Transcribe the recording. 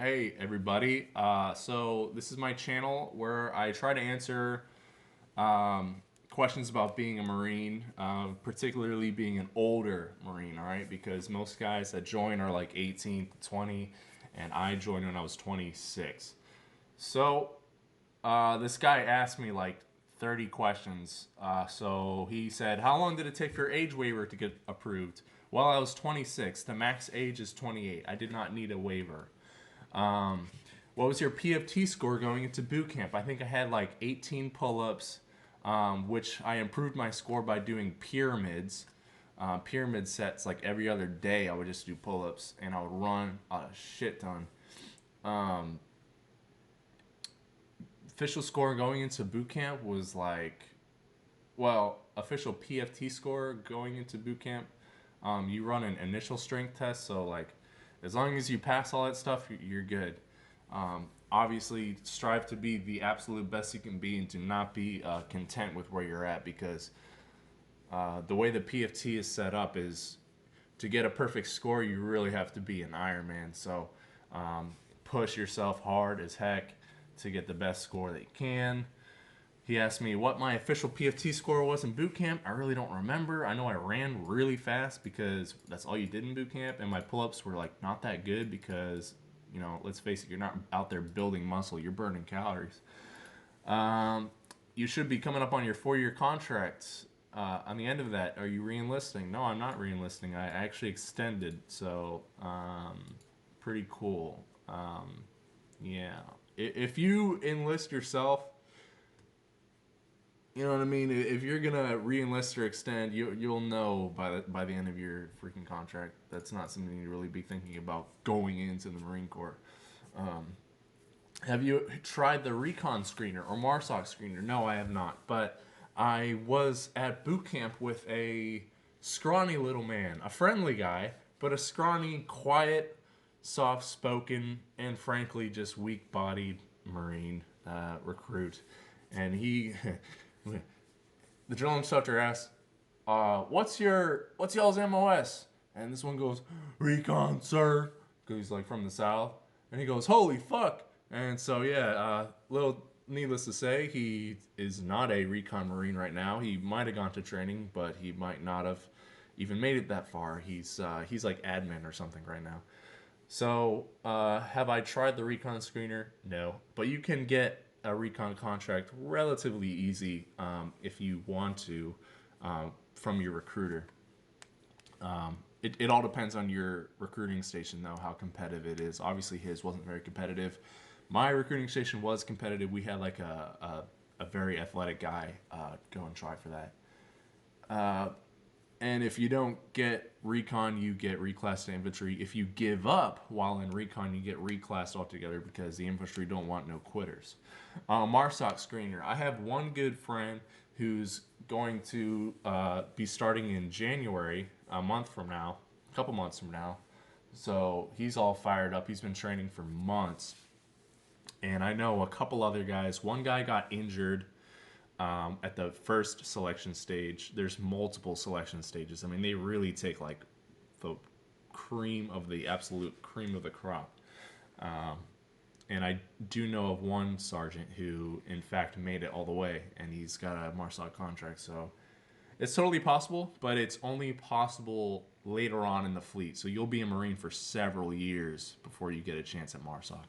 Hey everybody, so this is my channel where I try to answer questions about being a Marine, particularly being an older Marine, all right? Because most guys that join are like 18 to 20, and I joined when I was 26. So this guy asked me like 30 questions. So he said, how long did it take for your age waiver to get approved? Well, I was 26. The max age is 28. I did not need a waiver. What was your PFT score going into boot camp? I think I had like 18 pull-ups, which I improved my score by doing pyramids. Pyramid sets like every other day. I would just do pull-ups and I would run a shit ton. Um, Official score going into boot camp was like, well, official PFT score going into boot camp. You run an initial strength test, so like as long as you pass all that stuff, you're good. Obviously, strive to be the absolute best you can be, and do not be content with where you're at, because the way the PFT is set up is to get a perfect score, you really have to be an Ironman. So push yourself hard as heck to get the best score that you can. He asked me what my official PFT score was in boot camp. I really don't remember. I know I ran really fast because that's all you did in boot camp, and my pull-ups were like not that good because, you know, let's face it, you're not out there building muscle, you're burning calories. You should be coming up on your 4-year contract. On the end of that, are you re-enlisting? No, I'm not re-enlisting. I actually extended, so pretty cool. Yeah. If you enlist yourself, you know what I mean? If you're gonna re-enlist or extend, you'll know by the end of your freaking contract. That's not something you really be thinking about going into the Marine Corps. Um, have you tried the Recon screener or MARSOC screener? No, I have not. But I was at boot camp with a scrawny little man, a friendly guy, but a scrawny, quiet, soft-spoken, and frankly just weak-bodied Marine recruit. And he the drill instructor asks, what's y'all's MOS? And this one goes, Recon, sir. Because he's like from the south. And he goes, holy fuck. And so, yeah, little needless to say, he is not a Recon Marine right now. He might have gone to training, but he might not have even made it that far. He's like admin or something right now. So, have I tried the Recon screener? No. But you can get a Recon contract relatively easy if you want to from your recruiter. It all depends on your recruiting station, though, how competitive it is. Obviously, his wasn't very competitive. My recruiting station was competitive. We had like a very athletic guy go and try for that. And if you don't get recon, you get reclassed to infantry. If you give up while in recon, you get reclassed altogether because the infantry don't want no quitters. MARSOC screener. I have one good friend who's going to be starting in January, a month from now, a couple months from now. So he's all fired up. He's been training for months. And I know a couple other guys. One guy got injured at the first selection stage. There's multiple selection stages. I mean, they really take like the cream of the absolute cream of the crop. Um, and I do know of one sergeant who, in fact, made it all the way, and he's got a MARSOC contract. So it's totally possible, but it's only possible later on in the fleet. So you'll be a Marine for several years before you get a chance at MARSOC.